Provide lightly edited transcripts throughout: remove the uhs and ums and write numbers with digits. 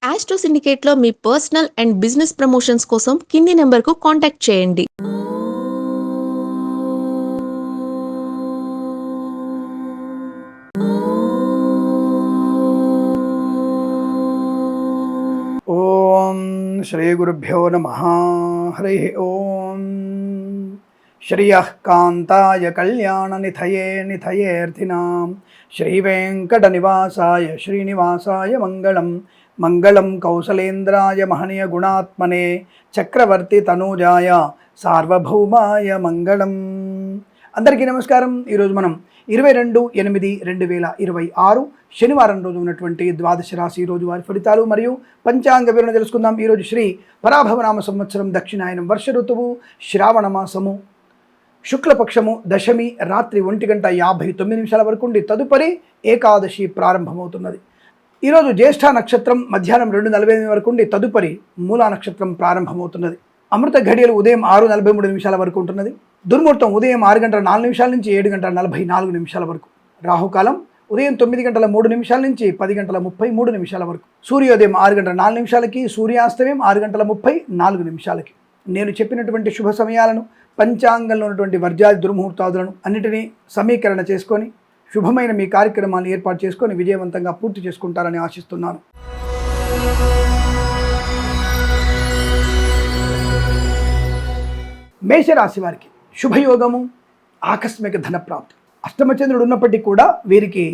Astro సిండికేట్లో మీ personal and business promotions కోసం కింది నెంబర్కు కాంటాక్ట్ చేయండి. ఓం శ్రీ గురుభ్యో నమః. హరి ఓం. శ్రియః కాంతాయ కళ్యాణ నిథయే నిథయేర్థినాం శ్రీ వెంకట నివాసాయ శ్రీనివాసాయ మంగళం. మంగళం కౌసలేంద్రాయ మహనీయ గుణాత్మనే చక్రవర్తి తనూజాయ సార్వభౌమాయ మంగళం. అందరికీ నమస్కారం. ఈరోజు మనం 22/8/2026 శనివారం రోజు ఉన్నటువంటి ద్వాదశ రాశి రోజువారి ఫలితాలు మరియు పంచాంగ వివరణ తెలుసుకుందాం. ఈరోజు శ్రీ పరాభవనామ సంవత్సరం దక్షిణాయనం వర్ష ఋతువు శ్రావణ మాసము శుక్లపక్షము దశమి రాత్రి 1:59 వరకు ఉండి తదుపరి ఏకాదశి ప్రారంభమవుతున్నది. ఈరోజు జ్యేష్ఠ నక్షత్రం మధ్యాహ్నం 2:45 వరకు ఉండి తదుపరి మూలా నక్షత్రం ప్రారంభమవుతున్నది. అమృత ఘడియలు ఉదయం 6:43 వరకు ఉంటున్నది. దుర్ముహూర్తం ఉదయం 6:04 నుంచి 7:44 వరకు. రాహుకాలం ఉదయం 9:03 నుంచి 10:33 వరకు. సూర్యోదయం 6:04 సూర్యాస్తమయం 6:34. నేను చెప్పినటువంటి శుభ సమయాలను పంచాంగంలో ఉన్నటువంటి వర్జాది దుర్ముహూర్తాదులను అన్నిటినీ సమీకరణ చేసుకొని శుభమైన మీ కార్యక్రమాలను ఏర్పాటు చేసుకొని విజయవంతంగా పూర్తి చేసుకుంటారని ఆశిస్తున్నాను. మేషరాశి వారికి శుభయోగము, ఆకస్మిక ధనప్రాప్తి. అష్టమచంద్రుడు ఉన్నప్పటికీ కూడా వీరికి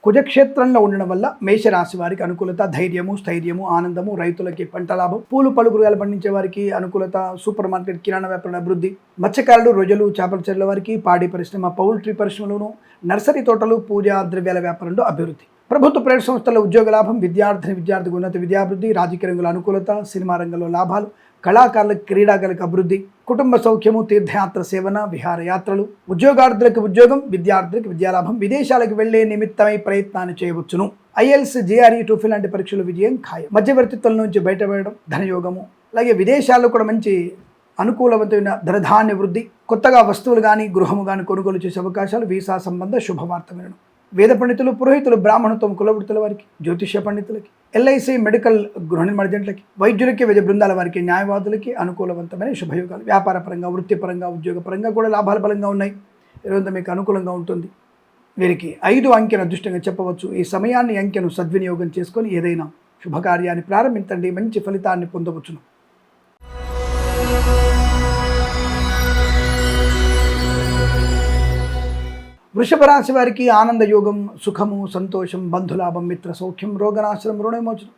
కుజక్షేత్రంలో ఉండడం వల్ల మేషరాశి వారికి అనుకూలత, ధైర్యము, స్థైర్యము, ఆనందము, రైతులకి పంట లాభం, పూలు పళ్ళు కూరగాయలు పండించే వారికి అనుకూలత, సూపర్ మార్కెట్ కిరాణా వ్యాపార అభివృద్ధి, మత్స్యకారులు, రొయ్యలు, చేపల చెర్ల వారికి, పాడి పరిశ్రమ, పౌల్ట్రీ పరిశ్రమలోను, నర్సరీ తోటలు, పూజా ద్రవ్యాల వ్యాపారంలో అభివృద్ధి, ప్రభుత్వ ప్రైవేట్ సంస్థల్లో ఉద్యోగ లాభం, విద్యార్థికి ఉన్నత విద్యాభివృద్ధి, రాజకీయ రంగంలో అనుకూలత, సినిమా రంగంలో లాభాలు, కళాకారులకు, క్రీడాకారులకు అభివృద్ధి, కుటుంబ సౌఖ్యము, తీర్థయాత్ర సేవన, విహారయాత్రలు, ఉద్యోగార్థులకు ఉద్యోగం, విద్యార్థులకు విద్యాలాభం, విదేశాలకు వెళ్లే నిమిత్తమై ప్రయత్నాన్ని చేయవచ్చును. ఐఎల్స్, జేఆర్ఈ, టోఫెల్ లాంటి పరీక్షలు విజయం ఖాయం. మధ్యవర్తిత్వం నుంచి బయటపడడం, ధనయోగము, అలాగే విదేశాల్లో కూడా మంచి అనుకూలవంతమైన ధనధాన్య వృద్ధి, కొత్తగా వస్తువులు కానీ గృహము కానీ కొనుగోలు చేసే అవకాశాలు, వీసా సంబంధ శుభవార్త వినడం. వేద పండితులు, పురోహితులు, బ్రాహ్మణత్వం కులవృత్తుల వారికి, జ్యోతిష్య పండితులకి, ఎల్ఐసి, మెడికల్, గృహ నిర్మాణ జంటలకి, వైద్యులకి, వైద్య బృందాల వారికి, న్యాయవాదులకి అనుకూలవంతమైన శుభయోగాలు. వ్యాపార పరంగా, వృత్తిపరంగా, ఉద్యోగపరంగా కూడా లాభాల బలంగా ఉన్నాయి. ఈరోజు మీకు అనుకూలంగా ఉంటుంది. వీరికి 5 అంకెను అదృష్టంగా చెప్పవచ్చు. ఈ సమయాన్ని అంకెను సద్వినియోగం చేసుకొని ఏదైనా శుభకార్యాన్ని ప్రారంభించండి, మంచి ఫలితాన్ని పొందవచ్చును. వృషభ రాశి వారికి ఆనంద యోగం, సుఖము, సంతోషం, బంధులాభం, మిత్ర సౌఖ్యం, రోగనాశనం, రుణవిమోచనం,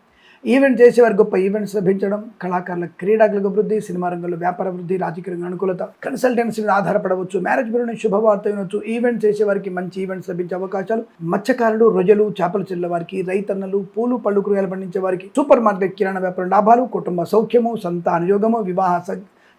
ఈవెంట్ చేసేవారు గొప్ప ఈవెంట్స్ లభించడం, కళాకారుల, క్రీడాకులకు అభివృద్ధి, సినిమా రంగంలో వ్యాపార అభివృద్ధి, రాజకీయ రంగం అనుకూలత, కన్సల్టెన్సీ మీద ఆధారపడవచ్చు, మ్యారేజ్ బ్యూరో శుభవార్త వినవచ్చు, ఈవెంట్ చేసేవారికి మంచి ఈవెంట్స్ లభించే అవకాశాలు, మత్స్యకారులు, రొయ్యలు, చేపల చెల్ల వారికి, రైతన్నలు, పూలు పళ్ళు కూరగాయలు పండించే వారికి, సూపర్ మార్కెట్ కిరాణా వ్యాపారం లాభాలు, కుటుంబ సౌఖ్యము, సంతాన యోగము, వివాహ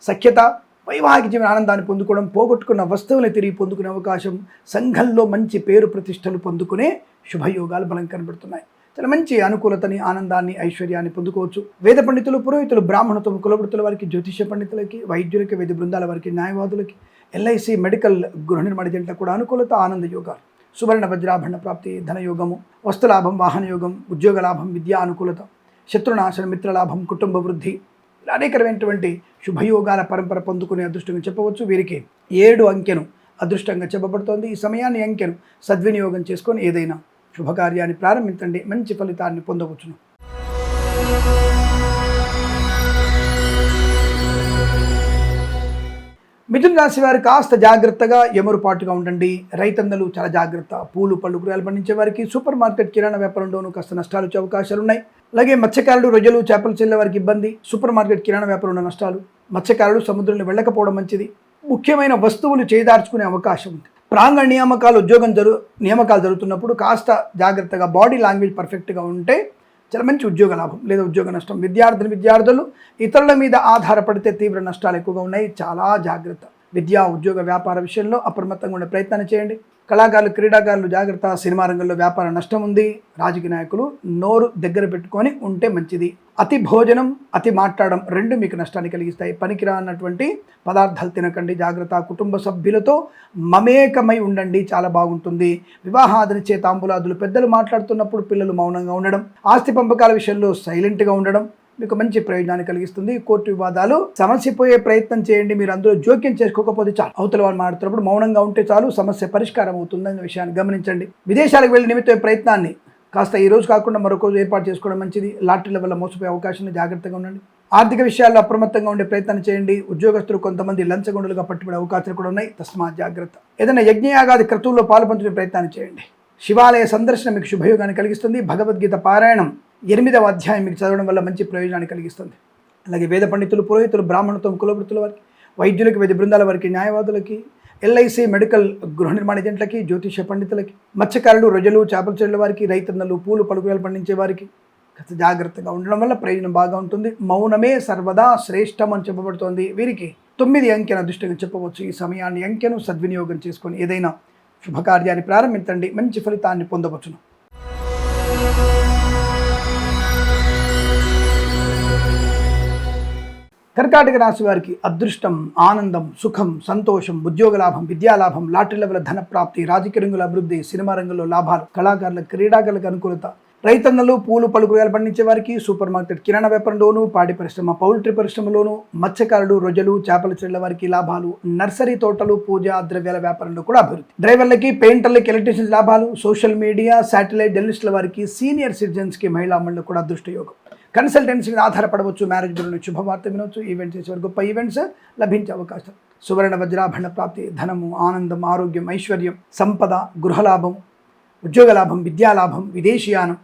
సఖ్యత, వైవాహిక జీవన ఆనందాన్ని పొందుకోవడం, పోగొట్టుకున్న వస్తువులను తిరిగి పొందుకునే అవకాశం, సంఘంలో మంచి పేరు ప్రతిష్టలు పొందుకునే శుభయోగాలు బలం కనబడుతున్నాయి. చాలా మంచి అనుకూలతని, ఆనందాన్ని, ఐశ్వర్యాన్ని పొందుకోవచ్చు. వేద పండితులు, పురోహితులు, బ్రాహ్మణత్వం కులవృత్తుల వారికి, జ్యోతిష్య పండితులకి, వైద్యులకి, వైద్య బృందాల వారికి, న్యాయవాదులకి, ఎల్ఐసి, మెడికల్, గృహ నిర్మాణ జంటలకు కూడా అనుకూలత, ఆనంద యోగాలు. సువర్ణ వజ్రాభరణ ప్రాప్తి, ధనయోగము, వస్తులాభం, వాహన యోగం, ఉద్యోగ లాభం, విద్యా అనుకూలత, శత్రునాశన, మిత్రలాభం, కుటుంబ వృద్ధి, ఇలా అనేకమైనటువంటి శుభయోగాల పరంపర పొందుకునే అదృష్టంగా చెప్పవచ్చు. వీరికి 7 అంకెను అదృష్టంగా చెప్పబడుతోంది. ఈ సమయాన్ని అంకెను సద్వినియోగం చేసుకొని ఏదైనా శుభకార్యాన్ని ప్రారంభించండి, మంచి ఫలితాన్ని పొందవచ్చును. మిథున రాశి వారు కాస్త జాగ్రత్తగా, ఎమరుపాటుగా ఉండండి. రైతన్నలు చాలా జాగ్రత్త. పూలు పళ్ళు కూరగాయలు పండించే వారికి, సూపర్ మార్కెట్ కిరాణా వ్యాపారంలోనూ కాస్త నష్టాలు వచ్చే అవకాశాలు ఉన్నాయి. అలాగే మత్స్యకారులు, రొయ్యలు, చేపలు చెల్లే వారికి ఇబ్బంది, సూపర్ మార్కెట్ కిరాణా వ్యాపారంలో నష్టాలు. మత్స్యకారులు సముద్రంలో వెళ్ళకపోవడం మంచిది. ముఖ్యమైన వస్తువులు చేదార్చుకునే అవకాశం ఉంది. ప్రాంగణ నియామకాలు జరుగుతున్నప్పుడు కాస్త జాగ్రత్తగా, బాడీ లాంగ్వేజ్ పర్ఫెక్ట్గా ఉంటే చాలా మంచి ఉద్యోగ లాభం లేదా ఉద్యోగ నష్టం. విద్యార్థులు ఇతరుల మీద ఆధారపడితే తీవ్ర నష్టాలు ఎక్కువగా ఉన్నాయి. చాలా జాగ్రత్త. విద్యా ఉద్యోగ వ్యాపార విషయంలో అప్రమత్తంగా ఉండే ప్రయత్నాన్ని చేయండి. కళాకారులు క్రీడాకారులు జాగ్రత్త. సినిమా రంగంలో వ్యాపార నష్టం ఉంది. రాజకీయ నాయకులు నోరు దగ్గర పెట్టుకొని ఉంటే మంచిది. అతి భోజనం అతి మాట్లాడడం రెండు మీకు నష్టాన్ని కలిగిస్తాయి. పనికిరానటువంటి పదార్థాలు తినకండి, జాగ్రత్త. కుటుంబ సభ్యులతో మమేకమై ఉండండి, చాలా బాగుంటుంది. వివాహాది చేతాంబులాదులు పెద్దలు మాట్లాడుతున్నప్పుడు పిల్లలు మౌనంగా ఉండడం, ఆస్తి పంపకాల విషయంలో సైలెంట్గా ఉండడం మీకు మంచి ప్రయోజనాన్ని కలిగిస్తుంది. కోర్టు వివాదాలు సమస్యపోయే ప్రయత్నం చేయండి. మీరు అందులో జోక్యం చేసుకోకపోతే చాలు. అవతల వాళ్ళు మాట్లాడుతున్నప్పుడు మౌనంగా ఉంటే చాలు, సమస్య పరిష్కారం అవుతుందనే విషయాన్ని గమనించండి. విదేశాలకు వెళ్ళి నిమిత్త ప్రయత్నాన్ని కాస్త ఈ రోజు కాకుండా మరొక రోజు ఏర్పాటు చేసుకోవడం మంచిది. లాటరీల వల్ల మోసపోయే అవకాశాన్ని జాగ్రత్తగా ఉండండి. ఆర్థిక విషయాల్లో అప్రమత్తంగా ఉండే ప్రయత్నాన్ని చేయండి. ఉద్యోగస్తులు కొంతమంది లంచగొండలుగా పట్టుబడే అవకాశాలు కూడా ఉన్నాయి, తస్మాత్ జాగ్రత్త. ఏదైనా యజ్ఞయాగాది క్రతువుల్లో పాల్పంచుకునే ప్రయత్నాన్ని చేయండి. శివాలయ సందర్శన మీకు శుభయోగాన్ని కలిగిస్తుంది. భగవద్గీత పారాయణం 8వ అధ్యాయం మీకు చదవడం వల్ల మంచి ప్రయోజనాన్ని కలిగిస్తుంది. అలాగే వేద పండితులు, పురోహితులు, బ్రాహ్మణత్వం, కులవృత్తుల వారికి, వైద్యులకి, వైద్య బృందాల వారికి, న్యాయవాదులకి, ఎల్ఐసి మెడికల్ గృహ నిర్మాణ ఏజెంట్లకి, జ్యోతిష పండితులకి, మత్స్యకారులు, రొయ్యలు, చేపల చెరువుల వారికి, రైతన్నలు, పూలు పలుకులు పండించే వారికి కాస్త జాగ్రత్తగా ఉండడం వల్ల ప్రయోజనం బాగా ఉంటుంది. మౌనమే సర్వదా శ్రేష్టం అని చెప్పబడుతోంది. వీరికి 9 అంకెను అదృష్టంగా చెప్పవచ్చు. ఈ సమయాన్ని అంకెను సద్వినియోగం చేసుకొని ఏదైనా శుభకార్యాన్ని ప్రారంభించండి, మంచి ఫలితాన్ని పొందవచ్చును. కర్కాటక రాశి వారికి అదృష్టం, ఆనందం, సుఖం, సంతోషం, ఉద్యోగ లాభం, విద్యాలాభం, లాటరీల వల్ల ధన ప్రాప్తి, రాజకీయ రంగుల అభివృద్ధి, సినిమా రంగంలో లాభాలు, కళాకారులకు, క్రీడాకారులకు అనుకూలత, రైతన్నలు, పూలు పలుకురాలు పండించే వారికి, సూపర్ మార్కెట్ కిరాణా వ్యాపారంలోను, పాడి పరిశ్రమ, పౌల్ట్రీ పరిశ్రమలోను, మత్స్యకారులు, రొయ్యలు, చేపల చెరువుల వారికి లాభాలు, నర్సరీ తోటలు, పూజా ద్రవ్యాల వ్యాపారంలో కూడా అభివృద్ధి, డ్రైవర్లకి, పెయింటర్లకి, ఎలక్ట్రీషియన్స్ లాభాలు, సోషల్ మీడియా, శాటిలైట్ జర్నలిస్టుల వారికి, సీనియర్ సిటిజన్స్కి, మహిళా మండలి కూడా అదృష్ట యోగం. కన్సల్టెన్సీ మీద ఆధారపడవచ్చు. మ్యారేజ్ బ్యూరో నుంచి శుభవార్త వినవచ్చు. ఈవెంట్స్ చేసేవారు గొప్ప ఈవెంట్స్ లభించే అవకాశం. సువర్ణ వజ్రాభరణ ప్రాప్తి, ధనము, ఆనందం, ఆరోగ్యం, ఐశ్వర్యం, సంపద, గృహలాభం, ఉద్యోగ లాభం, విద్యాలాభం, విదేశీయానం,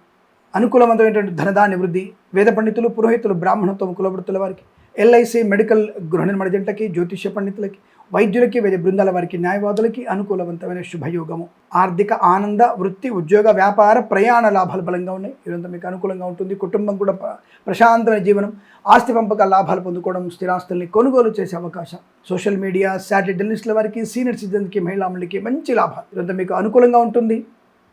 అనుకూలవంతమైనటువంటి ధనధాన్య వృద్ధి, వేద పండితులు, పురోహితులు, బ్రాహ్మణత్వం, కులవృత్తుల వారికి, ఎల్ఐసి మెడికల్ గృహ నిర్మాణ జంటకి, జ్యోతిష్య పండితులకి, వైద్యులకి, వైద్య బృందాల వారికి, న్యాయవాదులకి అనుకూలవంతమైన శుభయోగము. ఆర్థిక ఆనంద, వృత్తి, ఉద్యోగ, వ్యాపార, ప్రయాణ లాభాలు బలంగా ఉన్నాయి. ఇదంతా మీకు అనుకూలంగా ఉంటుంది. కుటుంబం కూడా ప్రశాంతమైన జీవనం, ఆస్తి పంపకాల లాభాలు పొందుకోవడం, స్థిరాస్తుల్ని కొనుగోలు చేసే అవకాశం. సోషల్ మీడియా, శాటిలైట్ జర్నలిస్టుల వారికి, సీనియర్ సిటిజన్కి, మహిళా మండలికి మంచి లాభాలు. ఇదంతా మీకు అనుకూలంగా ఉంటుంది.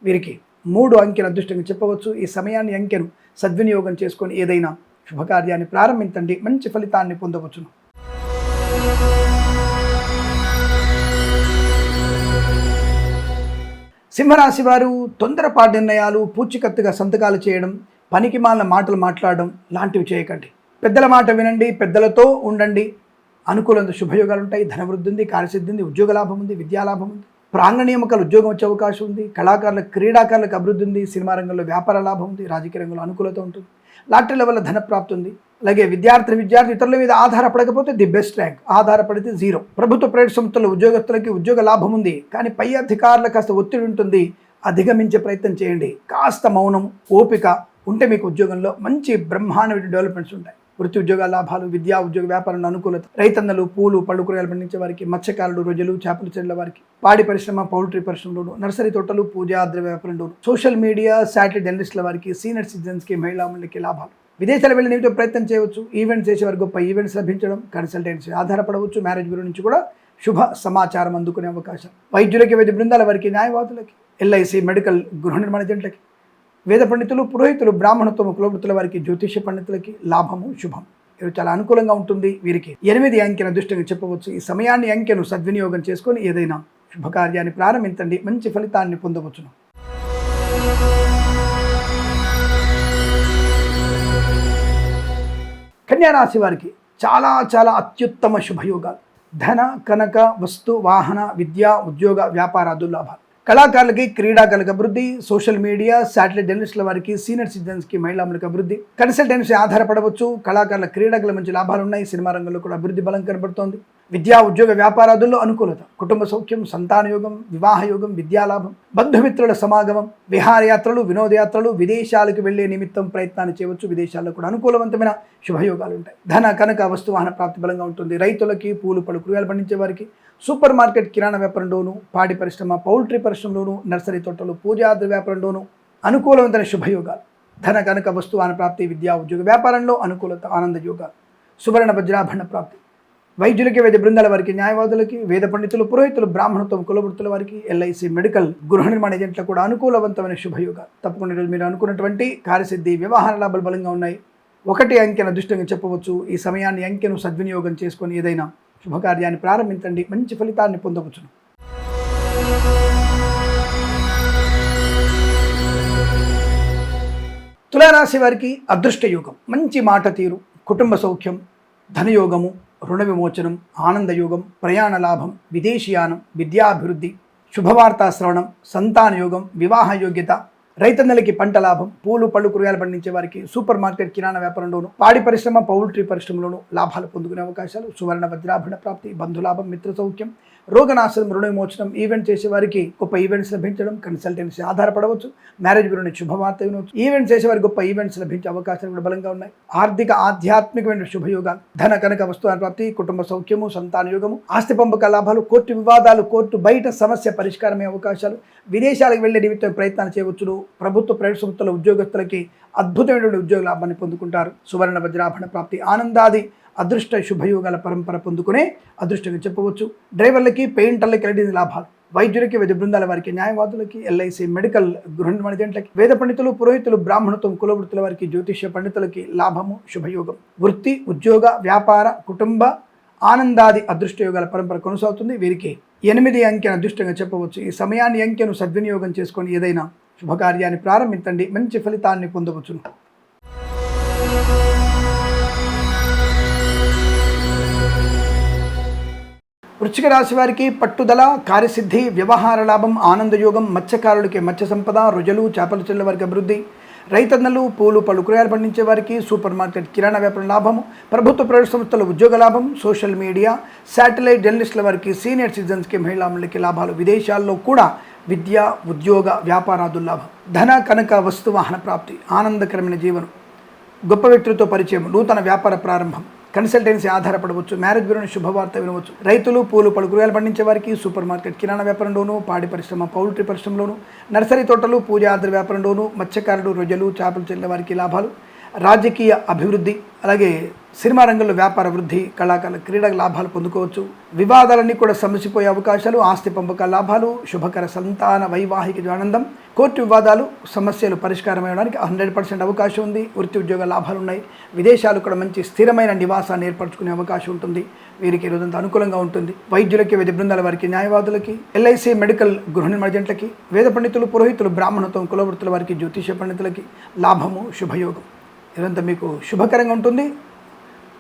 వీరికి 3 అంకెను అదృష్టంగా చెప్పవచ్చు. ఈ సమయాన్ని అంకెను సద్వినియోగం చేసుకొని ఏదైనా శుభకార్యాన్ని ప్రారంభించండి, మంచి ఫలితాన్ని పొందవచ్చును. సింహరాశి వారు తొందరపాటు నిర్ణయాలు, పూచికత్తుగా సంతకాలు చేయడం, పనికి మాలిన మాటలు మాట్లాడడం లాంటివి చేయకండి. పెద్దల మాట వినండి, పెద్దలతో ఉండండి. అనుకూలంగా శుభయోగాలు ఉంటాయి. ధనవృద్ధి ఉంది, కార్యసిద్ధి ఉంది, ఉద్యోగ లాభం ఉంది, విద్యాలాభం ఉంది, ప్రాంగణ నియామకాలు ఉద్యోగం వచ్చే అవకాశం ఉంది. కళాకారులకు, క్రీడాకారులకు అభివృద్ధి ఉంది. సినిమా రంగంలో వ్యాపార లాభం ఉంది. రాజకీయ రంగంలో అనుకూలత ఉంటుంది. లాటరీల వల్ల ధన ప్రాప్తి ఉంది. అలాగే విద్యార్థి ఇతరుల మీద ఆధారపడకపోతే ది బెస్ట్ ర్యాంక్, ఆధారపడితే 0. ప్రభుత్వ ప్రైవేట్ సంస్థల ఉద్యోగస్తులకి ఉద్యోగ లాభం ఉంది. కానీ పై అధికారులకు కాస్త ఒత్తిడి ఉంటుంది. అధిగమించే ప్రయత్నం చేయండి. కాస్త మౌనం, ఓపిక ఉంటే మీకు ఉద్యోగంలో మంచి బ్రహ్మాండమైన డెవలప్మెంట్స్ ఉంటాయి. వృత్తి ఉద్యోగ లాభాలు, విద్యా ఉద్యోగ వ్యాపారంలో అనుకూలత, రైతన్నలు, పూలు పళ్ళు కూరగాయలు పండించే వారికి, మత్స్యకారులు, రొయ్యలు, చేపల చెరువుల వారికి, పాడి పరిశ్రమ, పౌల్ట్రీ పరిశ్రమలోను, నర్సరీ తోటలు, పూజా ద్రవ్య వ్యాపారంలోను, సోషల్ మీడియా, శాటిలైట్ జర్నలిస్టుల వారికి, సీనియర్ సిటిజన్స్కి, మహిళా మండలికి లాభాలు. విదేశాలు వెళ్ళి నిమిత్తం ప్రయత్నం చేయవచ్చు. ఈవెంట్స్ చేసేవారు గొప్ప ఈవెంట్స్ లభించడం, కన్సల్టెన్సీ ఆధారపడవచ్చు. మ్యారేజ్ బ్యూరో నుంచి కూడా శుభ సమాచారం అందుకునే అవకాశం. వైద్యులకి, వైద్య బృందాల వారికి, న్యాయవాదులకి, ఎల్ఐసి మెడికల్ గృహ నిర్మాణ జంటలకి, వేద పండితులు, పురోహితులు, బ్రాహ్మణత్వం, కులవృత్తుల వారికి, జ్యోతిష్య పండితులకి లాభము, శుభం. ఇది చాలా అనుకూలంగా ఉంటుంది. వీరికి 8 అంకెను అదృష్టంగా చెప్పవచ్చు. ఈ సమయాన్ని అంకెను సద్వినియోగం చేసుకొని ఏదైనా శుభకార్యాన్ని ప్రారంభించండి, మంచి ఫలితాన్ని పొందవచ్చును. కన్యారాశి వారికి చాలా చాలా అత్యుత్తమ శుభయోగాలు. ధన, కనక, వస్తు, వాహన, విద్య, ఉద్యోగ, వ్యాపారాదులు లాభాలు. కళాకారులకి, క్రీడాకారులకు అభివృద్ధి, సోషల్ మీడియా, శాటిలైట్ జర్నలిస్టుల వారికి, సీనియర్ సిటిజన్స్కి, మహిళలకు అభివృద్ధి, కన్సల్టెన్సీ ఆధారపడవచ్చు. కళాకారుల, క్రీడాకుల మంచి లాభాలు ఉన్నాయి. సినిమా రంగంలో కూడా అభివృద్ధి బలం కనబడుతోంది. విద్యా ఉద్యోగ వ్యాపారాదుల్లో అనుకూలత, కుటుంబ సౌఖ్యం, సంతాన యోగం, వివాహ యోగం, విద్యాలాభం, బంధుమిత్రుల సమాగమం, విహారయాత్రలు, వినోదయాత్రలు, విదేశాలకు వెళ్లే నిమిత్తం ప్రయత్నాన్ని చేయవచ్చు. విదేశాల్లో కూడా అనుకూలవంతమైన శుభయోగాలు ఉంటాయి. ధన, కనక, వస్తువాహన ప్రాప్తి బలంగా ఉంటుంది. రైతులకి, పూలు పళ్ళు కూరగాయలు పండించే వారికి, సూపర్ మార్కెట్ కిరాణా వ్యాపారంలోను, పాడి పరిశ్రమ, పౌల్ట్రీ పరిశ్రమలోను, నర్సరీ తోటలు, పూజాద్ర వ్యాపారంలోను అనుకూలవంతమైన శుభయోగాలు. ధన, కనక, వస్తువాహన ప్రాప్తి, విద్యా ఉద్యోగ వ్యాపారంలో అనుకూలత, ఆనంద యోగాలు. సువర్ణ వజ్రాభరణ ప్రాప్తి, వైద్యులకి, వైద్య బృందాల వారికి, న్యాయవాదులకి, వేద పండితులు, పురోహితులు, బ్రాహ్మణత్వం, కులవృత్తుల వారికి, ఎల్ఐసి, మెడికల్, గృహ నిర్మాణ ఏజెంట్లకు కూడా అనుకూలవంతమైన శుభయోగాలు. తప్పకుండా ఈరోజు మీరు అనుకున్నటువంటి కార్యసిద్ధి, వ్యవహార లాభాలు బలంగా ఉన్నాయి. 1 అంకెను అదృష్టంగా చెప్పవచ్చు. ఈ సమయాన్ని అంకెను సద్వినియోగం చేసుకొని ఏదైనా శుభకార్యాన్ని ప్రారంభించండి, మంచి ఫలితాన్ని పొందవచ్చును. తులారాశి వారికి అదృష్ట యోగం, మంచి మాట తీరు, కుటుంబ సౌఖ్యం, ధనయోగము, రుణ విమోచనం, ఆనందయోగం, ప్రయాణ లాభం, విదేశీయానం, విద్యాభివృద్ధి, శుభవార్తా శ్రవణం, సంతాన యోగం, వివాహ యోగ్యత, రైతన్నలకి పంట లాభం, పూలు పళ్ళు కూరగాయలు పండించే వారికి, సూపర్ మార్కెట్ కిరాణా వ్యాపారంలోను, పాడి పరిశ్రమ, పౌల్ట్రీ పరిశ్రమలోను లాభాలు పొందుకునే అవకాశాలు, సువర్ణ వజ్రాభరణ ప్రాప్తి, బంధులాభం, మిత్ర సౌఖ్యం, రోగనాశనం, రుణ విమోచనం, ఈవెంట్ చేసే వారికి గొప్ప ఈవెంట్స్ లభించడం, కన్సల్టెన్సీ ఆధారపడవచ్చు, మ్యారేజ్ బ్యూరో నుంచి శుభవార్త వినవచ్చు, ఈవెంట్స్ చేసే వారికి గొప్ప ఈవెంట్స్ లభించే అవకాశాలు కూడా బలంగా ఉన్నాయి. ఆర్థిక ఆధ్యాత్మికమైన శుభయోగాలు, ధన కనక వస్తువుల ప్రాప్తి, కుటుంబ సౌఖ్యము, సంతాన యోగము, ఆస్తి పంపక లాభాలు, కోర్టు వివాదాలు, కోర్టు బయట సమస్య పరిష్కారమయ్యే అవకాశాలు, విదేశాలకు వెళ్లే నిమిత్తం ప్రయత్నాలు చేయవచ్చును. ప్రభుత్వ ప్రైవేట్ సంస్థల ఉద్యోగస్తులకి అద్భుతమైనటువంటి ఉద్యోగ లాభాన్ని పొందుకుంటారు. సువర్ణ వజ్రాభరణ ప్రాప్తి, ఆనందాది అదృష్ట శుభయోగాల పరంపర పొందుకునే అదృష్టంగా చెప్పవచ్చు. డ్రైవర్లకి, పెయింటర్లకి ఎలాంటి లాభాలు, వైద్యులకి, వైద్య బృందాల వారికి, న్యాయవాదులకి, ఎల్ఐసి, మెడికల్, గృహ నిర్మాణ ఏజెంట్లకి, వేద పండితులు, పురోహితులు, బ్రాహ్మణత్వం, కులవృత్తుల వారికి, జ్యోతిష్య పండితులకి లాభము, శుభయోగం. వృత్తి, ఉద్యోగ, వ్యాపార, కుటుంబ ఆనందాది అదృష్ట యోగాల పరంపర కొనసాగుతుంది. వీరికి 8 అంకెను అదృష్టంగా చెప్పవచ్చు. ఈ సమయాన్ని అంకెను సద్వినియోగం చేసుకొని ఏదైనా శుభకార్యాన్ని ప్రారంభించండి, మంచి ఫలితాన్ని పొందవచ్చును. వృశ్చిక రాశి వారికి పట్టుదల, కార్యసిద్ధి, వ్యవహార లాభం, ఆనందయోగం, మత్స్యకారులకి మత్స్య సంపద, రుజలు, చేపల చెల్ల వారికి అభివృద్ధి, రైతన్నలు, పూలు పళ్ళు కూరగాయలు పండించే వారికి, సూపర్ మార్కెట్ కిరాణా వ్యాపారం లాభము, ప్రభుత్వ ప్రైవేట్ సంస్థల ఉద్యోగ లాభం, సోషల్ మీడియా, శాటిలైట్ జర్నలిస్టుల వారికి, సీనియర్ సిటిజన్స్కి, మహిళాములకి లాభాలు, విదేశాల్లో కూడా విద్య, ఉద్యోగ, వ్యాపారాదుల లాభం, ధన కనక వస్తు వాహన ప్రాప్తి, ఆనందకరమైన జీవనం, గొప్ప వ్యక్తులతో పరిచయం, నూతన వ్యాపార ప్రారంభం, కన్సల్టెన్సీ ఆధారపడవచ్చు, మ్యారేజ్ బ్యూరో శుభవార్త వినవచ్చు, రైతులు, పూలు పళ్ళు కూరగాయలు పండించే వారికి, సూపర్ మార్కెట్ కిరాణా వ్యాపారంలోను, పాడి పరిశ్రమ, పౌల్ట్రీ పరిశ్రమలోను, నర్సరీ తోటలు, పూజాద్ర వ్యాపారంలోను, మత్స్యకారులు, రొయ్యలు, చేపలు చెల్లె వారికి లాభాలు, రాజకీయ అభివృద్ధి, అలాగే సినిమా రంగంలో వ్యాపార వృద్ధి, కళాకారుల క్రీడల లాభాలు పొందుకోవచ్చు. వివాదాలన్నీ కూడా సమసిపోయే అవకాశాలు, ఆస్తి పంపక లాభాలు, శుభకర సంతాన వైవాహిక ఆనందం, కోర్టు వివాదాలు, సమస్యలు పరిష్కారం అవ్వడానికి 100% అవకాశం ఉంది. వృత్తి ఉద్యోగ లాభాలు ఉన్నాయి. విదేశాలు కూడా మంచి స్థిరమైన నివాసాన్ని ఏర్పరచుకునే అవకాశం ఉంటుంది. వీరికి రోజంతా అనుకూలంగా ఉంటుంది. వైద్యులకి, వైద్య బృందాల వారికి, న్యాయవాదులకి, ఎల్ఐసి, మెడికల్, గృహ నిర్మాణ ఏజెంట్లకి, వేద పండితులు, పురోహితులు, బ్రాహ్మణత్వం, కులవృత్తుల వారికి, జ్యోతిష పండితులకి లాభము, శుభయోగం. ఇదంతా మీకు శుభకరంగా ఉంటుంది.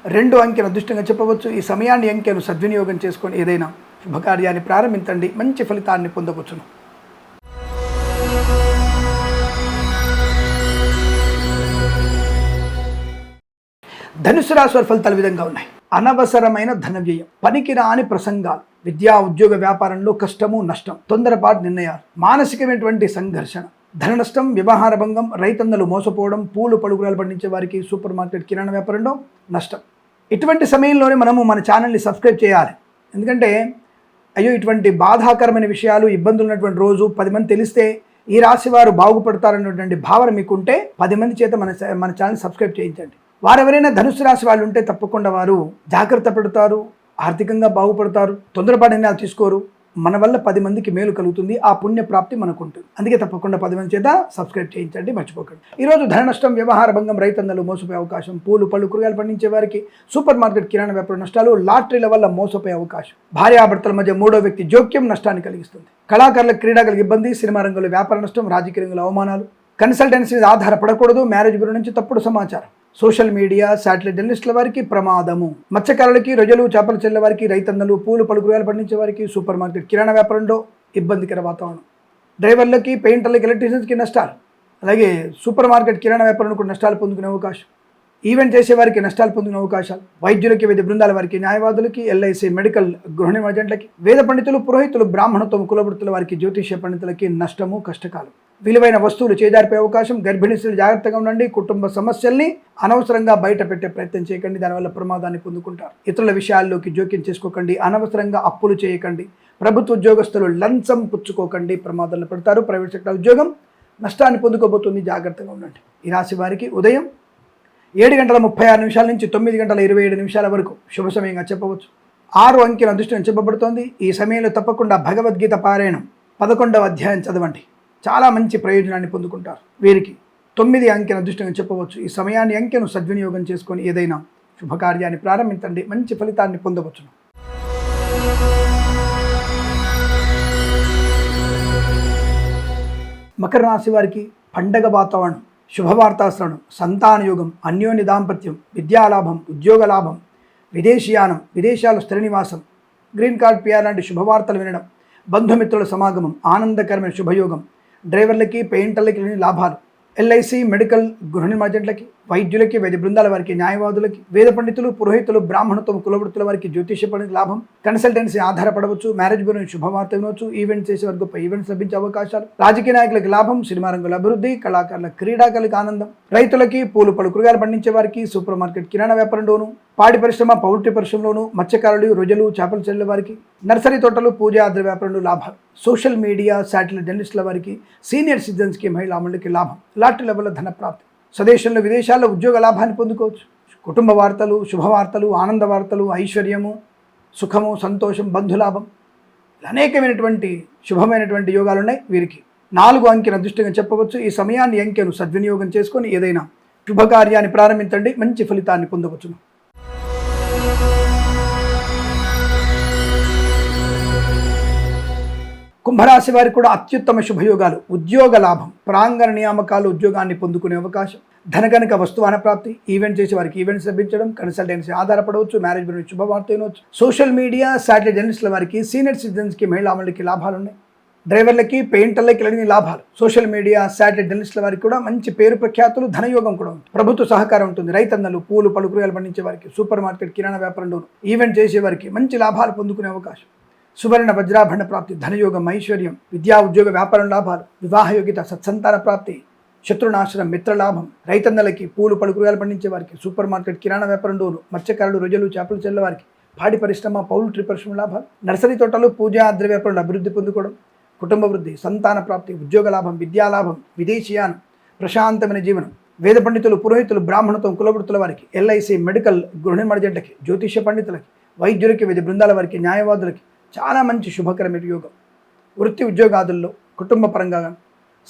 2 అంకెను అదృష్టంగా చెప్పవచ్చు. ఈ సమయాన్ని అంకెను సద్వినియోగం చేసుకొని ఏదైనా శుభకార్యాన్ని ప్రారంభించండి, మంచి ఫలితాన్ని పొందవచ్చును. ధనుసు రాశి వారి ఫలితాలు విధంగా ఉన్నాయి. అనవసరమైన ధన వ్యయం, పనికిరాని ప్రసంగాలు, విద్యా ఉద్యోగ వ్యాపారంలో కష్టము, నష్టం, తొందరపాటు నిర్ణయాలు, మానసికమైనటువంటి సంఘర్షణ, ధన నష్టం, వ్యవహార భంగం, రైతన్నలు మోసపోవడం, పూలు పలుకురాలు పండించే వారికి, సూపర్ మార్కెట్ కిరాణా వ్యాపారంలో నష్టం. ఇటువంటి సమయంలోనే మనము మన ఛానల్ని సబ్స్క్రైబ్ చేయాలి. ఎందుకంటే అయ్యో ఇటువంటి బాధాకరమైన విషయాలు, ఇబ్బందులు ఉన్నటువంటి రోజు 10 మంది తెలిస్తే ఈ రాశి వారు బాగుపడతారన్నటువంటి భావన మీకుంటే 10 మంది చేత మన ఛానల్ సబ్స్క్రైబ్ చేయించండి. వారెవరైనా ధనుసు రాశి వాళ్ళు ఉంటే తప్పకుండా వారు జాగ్రత్త పడతారు, ఆర్థికంగా బాగుపడతారు, తొందరపాటు నిర్ణయాలు తీసుకోరు. మన వల్ల 10 మందికి మేలు కలుగుతుంది, ఆ పుణ్య ప్రాప్తి మనకు ఉంటుంది. అందుకే తప్పకుండా 10 మంది చేత సబ్స్క్రైబ్ చేయించండి, మర్చిపోకండి. ఈరోజు ధన నష్టం, వ్యవహార భంగం, రైతన్నలు మోసపోయే అవకాశం, పూలు పళ్ళు కూరగాయలు పండించే వారికి, సూపర్ మార్కెట్ కిరాణా వ్యాపార నష్టాలు, లాటరీల వల్ల మోసపోయే అవకాశం, భార్యాభర్తల మధ్య 3వ వ్యక్తి జోక్యం నష్టాన్ని కలిగిస్తుంది, కళాకారులకు క్రీడాకులకు ఇబ్బంది, సినిమా రంగంలో వ్యాపార నష్టం, రాజకీయ రంగంలో అవమానాలు, కన్సల్టెన్సీ ఆధారపడకూడదు, మ్యారేజ్ బ్యూరో నుంచి తప్పుడు సమాచారం, సోషల్ మీడియా, శాటిలైట్ జర్నలిస్టుల వారికి ప్రమాదము, మత్స్యకారులకి, రొయ్యలు, చేపలు చెల్లె వారికి, రైతన్నలు, పూలు పళ్ళు కూరగాయలు పండించే వారికి, సూపర్ మార్కెట్ కిరాణా వ్యాపారంలో ఇబ్బందికర వాతావరణం, డ్రైవర్లకి, పెయింటర్లకి, ఎలక్ట్రీషియన్స్కి నష్టాలు, అలాగే సూపర్ మార్కెట్ కిరాణా వ్యాపారంలో కూడా నష్టాలు పొందుకునే అవకాశం, ఈవెంట్ చేసే వారికి నష్టాలు పొందిన అవకాశాలు, వైద్యులకి, వైద్య బృందాల వారికి, న్యాయవాదులకి, ఎల్ఐసి, మెడికల్, గృహ నిర్మాణ ఏజెంట్లకి, వేద పండితులు, పురోహితులు, బ్రాహ్మణత్వం, కులవృత్తుల వారికి, జ్యోతిష్య పండితులకి నష్టము, కష్టకాలం, విలువైన వస్తువులు చేజారిపోయే అవకాశం, గర్భిణీ స్త్రీలు జాగ్రత్తగా ఉండండి, కుటుంబ సమస్యల్ని అనవసరంగా బయట పెట్టే ప్రయత్నం చేయకండి, దానివల్ల ప్రమాదాన్ని పొందుకుంటారు. ఇతరుల విషయాల్లోకి జోక్యం చేసుకోకండి, అనవసరంగా అప్పులు చేయకండి, ప్రభుత్వ ఉద్యోగస్తులు లంచం పుచ్చుకోకండి, ప్రమాదాలు పడతారు. ప్రైవేట్ సెక్టర్ ఉద్యోగం నష్టాన్ని పొందుకోబోతుంది, జాగ్రత్తగా ఉండండి. ఈ రాశి వారికి ఉదయం 7:36 నుంచి 9:27 వరకు శుభ సమయంగా చెప్పవచ్చు. 6 అంకెల అదృష్టం చెప్పబడుతోంది. ఈ సమయంలో తప్పకుండా భగవద్గీత పారాయణం 11వ అధ్యాయం చదవండి, చాలా మంచి ప్రయోజనాన్ని పొందుకుంటారు. వీరికి 9 అంకెల అదృష్టంగా చెప్పవచ్చు. ఈ సమయాన్ని అంకెను సద్వినియోగం చేసుకొని ఏదైనా శుభకార్యాన్ని ప్రారంభించండి, మంచి ఫలితాన్ని పొందవచ్చును. మకర రాశి వారికి పండగ వాతావరణం, శుభవార్తా శ్రవణం, సంతాన యోగం, అన్యోన్య దాంపత్యం, విద్యాలాభం, ఉద్యోగ లాభం, విదేశీయానం, విదేశాలు స్థిర నివాసం, గ్రీన్ కార్డ్ పిఆర్ లాంటి శుభవార్తలు వినడం, బంధుమిత్రుల సమాగమం, ఆనందకరమైన శుభయోగం, డ్రైవర్లకి పెయింటర్లకి లేని లాభాలు, ఎల్ఐసి, మెడికల్, గృహ నిర్మాజెంట్లకి, వైద్యులకి, వైద్య బృందాల వారికి, న్యాయవాదులకి, వేద పండితులు, పురోహితులు, బ్రాహ్మణత్వం, కులవృత్తుల వారికి జ్యోతిష పండిత లాభం, కన్సల్టెన్సీ ఆధారపడవచ్చు, మ్యారేజ్ గురించి శుభవార్త వినవచ్చు, ఈవెంట్స్ చేసే వారికి గొప్ప ఈవెంట్స్ లభించే అవకాశాలు, రాజకీయ నాయకులకి లాభం, సినిమా రంగుల అభివృద్ధి, కళాకారుల క్రీడాకారులకు ఆనందం, రైతులకి, పూలు పలు కూరగాయలు పండించే వారికి, సూపర్ మార్కెట్ కిరాణా వ్యాపారంలోను, పాడి పరిశ్రమ, పౌల్ట్రీ పరిశ్రమలోను, మత్స్యకారులు, రొయ్యలు, చేపలు చెల్లెల వారికి, నర్సరీ తోటలు, పూజా ద్రవ్య వ్యాపారంలో లాభాలు, సోషల్ మీడియా, శాటిలైట్ జర్నలిస్టుల వారికి, సీనియర్ సిటిజన్స్కి, మహిళా మండలికి లాభం, లాటరీ లెవెల్ ధన ప్రాప్తి, స్వదేశంలో విదేశాల్లో ఉద్యోగ లాభాన్ని పొందుకోవచ్చు, కుటుంబ వార్తలు, శుభవార్తలు, ఆనంద వార్తలు, ఐశ్వర్యము, సుఖము, సంతోషం, బంధులాభం, అనేకమైనటువంటి శుభమైనటువంటి యోగాలు ఉన్నాయి. వీరికి 4 అంకెను అదృష్టంగా చెప్పవచ్చు. ఈ సమయాన్ని అంకెను సద్వినియోగం చేసుకొని ఏదైనా శుభకార్యాన్ని ప్రారంభించండి, మంచి ఫలితాన్ని పొందవచ్చును. కుంభరాశి వారికి కూడా అత్యుత్తమ శుభయోగాలు, ఉద్యోగ లాభం, ప్రాంగణ నియామకాలు, ఉద్యోగాన్ని పొందుకునే అవకాశం, ధనకనక వస్తువాన ప్రాప్తి, ఈవెంట్ చేసే వారికి ఈవెంట్స్ లభించడం, కన్సల్టెన్సీ ఆధారపడవచ్చు, మ్యారేజ్ గురించి శుభవార్త వినవచ్చు, సోషల్ మీడియా, శాటిలైట్ జర్నలిస్టుల వారికి, సీనియర్ సిటిజన్స్కి, మహిళా మండలికి లాభాలు ఉన్నాయి, డ్రైవర్లకి, పెయింటర్లకి లేని లాభాలు, సోషల్ మీడియా, శాటిలైట్ జర్నలిస్టుల వారికి కూడా మంచి పేరు ప్రఖ్యాతులు, ధనయోగం కూడా ఉంటుంది, ప్రభుత్వ సహకారం ఉంటుంది, రైతన్నలు, పూలు పలు కూరగాయలు పండించే వారికి, సూపర్ మార్కెట్ కిరాణా వ్యాపారంలో ఈవెంట్ చేసే వారికి మంచి లాభాలు పొందుకునే అవకాశం, సువర్ణ వజ్రాభరణ ప్రాప్తి, ధనయోగం, ఐశ్వర్యం, విద్యా ఉద్యోగ వ్యాపారం లాభాలు, వివాహ యోగ్యత, సత్సంతాన ప్రాప్తి, శత్రునాశనం, మిత్రలాభం, రైతన్నలకి, పూలు పలు కూరగాయలు పండించే వారికి, సూపర్ మార్కెట్ కిరాణా వ్యాపారంలోను, మత్స్యకారులు, రొయ్యలు, చేపలు చెల్లె వారికి, పాడి పరిశ్రమ, పౌల్ట్రీ పరిశ్రమ లాభాలు, నర్సరీ తోటలు, పూజా ద్రవ్య వ్యాపారాలు అభివృద్ధి పొందుకోవడం, కుటుంబ వృద్ధి, సంతాన ప్రాప్తి, ఉద్యోగ లాభం, విద్యాలాభం, విదేశీయానం, ప్రశాంతమైన జీవనం, వేద పండితులు, పురోహితులు, బ్రాహ్మణత్వం, కులవృత్తుల వారికి, ఎల్ఐసి, మెడికల్, గృహ నిర్మాజెంట్లకి, జ్యోతిష పండితులకి, వైద్యులకి, వైద్య బృందాల వారికి, న్యాయవాదులకి చాలా మంచి శుభకరమైన యోగం. వృత్తి ఉద్యోగాదుల్లో, కుటుంబ పరంగా,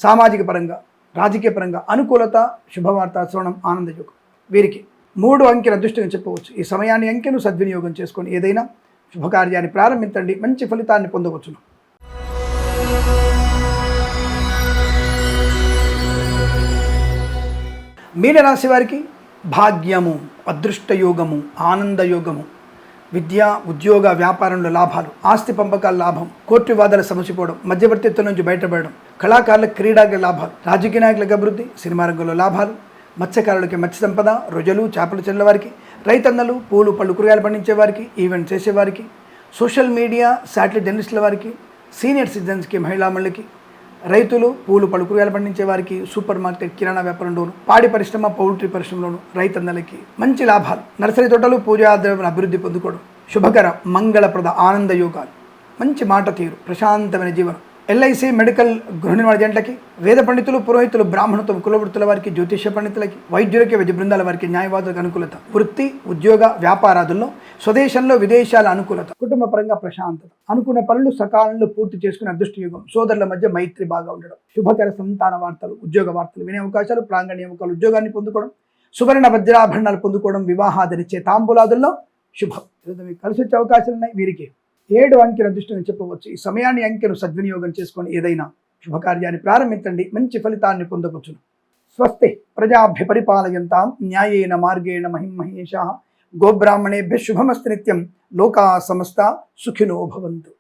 సామాజిక పరంగా, రాజకీయ పరంగా అనుకూలత, శుభవార్త, శ్రవణం, ఆనంద యోగం. వీరికి 3 అంకెల అదృష్టంగా చెప్పవచ్చు. ఈ సమయాన్ని అంకెను సద్వినియోగం చేసుకొని ఏదైనా శుభకార్యాన్ని ప్రారంభించండి, మంచి ఫలితాన్ని పొందవచ్చును. మీనరాశి వారికి భాగ్యము, అదృష్ట యోగము, ఆనంద యోగము, విద్య, ఉద్యోగ వ్యాపారంలో లాభాలు, ఆస్తి పంపకాల లాభం, కోర్టు వివాదాల సమసిపోవడం, మధ్యవర్తిత్వం నుంచి బయటపడడం, కళాకారుల క్రీడాకి లాభాలు, రాజకీయ నాయకులకు అభివృద్ధి, సినిమా రంగంలో లాభాలు, మత్స్యకారులకి మత్స్య సంపద, రొయ్యలు, చేపలు చెల్లెవారికి, రైతన్నలు, పూలు పళ్ళు కూరగాయలు పండించే వారికి, ఈవెంట్ చేసేవారికి, సోషల్ మీడియా, శాటిలైట్ జర్నలిస్టుల వారికి, సీనియర్ సిటిజన్స్కి, మహిళా మండలికి, రైతులు, పూలు పళ్ళు కూరగాయలు పండించే వారికి, సూపర్ మార్కెట్ కిరాణా వ్యాపారంలోను, పాడి పరిశ్రమ, పౌల్ట్రీ పరిశ్రమలోను, రైతన్నలకి మంచి లాభాలు, నర్సరీ తోటలు, పూజా ద్రవ్యం అభివృద్ధి పొందుకోవడం, శుభకర మంగళప్రద ఆనంద యోగాలు, మంచి మాట తీరు, ప్రశాంతమైన జీవనం, ఎల్ఐసి, మెడికల్, గృహ నిర్మాజెంట్లకి, వేద పండితులు, పురోహితులు, బ్రాహ్మణత్వం, కులవృత్తుల వారికి, జ్యోతిష పండితులకి, వైద్యులకి, వైద్య బృందాల వారికి, న్యాయవాదులకు అనుకూలత, వృత్తి ఉద్యోగ వ్యాపారాదుల్లో, స్వదేశంలో విదేశాల అనుకూలత, కుటుంబ పరంగా ప్రశాంతత, అనుకున్న పనులు సకాలంలో పూర్తి చేసుకునే అదృష్ట యోగం, సోదరుల మధ్య మైత్రి బాగా ఉండడం, శుభకర సంతాన వార్తలు, ఉద్యోగ వార్తలు వినే అవకాశాలు, ప్రాంగణ నియామకాలు, ఉద్యోగాన్ని పొందుకోవడం, సువర్ణ వజ్రాభరణాలు పొందుకోవడం, వివాహాదనిచ్చే తాంబూలాదుల్లో శుభం. మీకు కలిసి వచ్చే అవకాశాలు ఉన్నాయి. వీరికి 7 అంకెల అదృష్టం చెప్పవచ్చు. ఈ సమయాన్ని అంకెను సద్వినియోగం చేసుకొని ఏదైనా శుభకార్యాన్ని ప్రారంభించండి, మంచి ఫలితాన్ని పొందవచ్చును. స్వస్తి ప్రజాభ్య పరిపాలయంతాం న్యాయేన మార్గేణ మహిమహేషాః గోబ్రాహ్మణేభ్యః శుభమస్తు నిత్యం. లోకా సమస్తా సుఖినో భవంతు.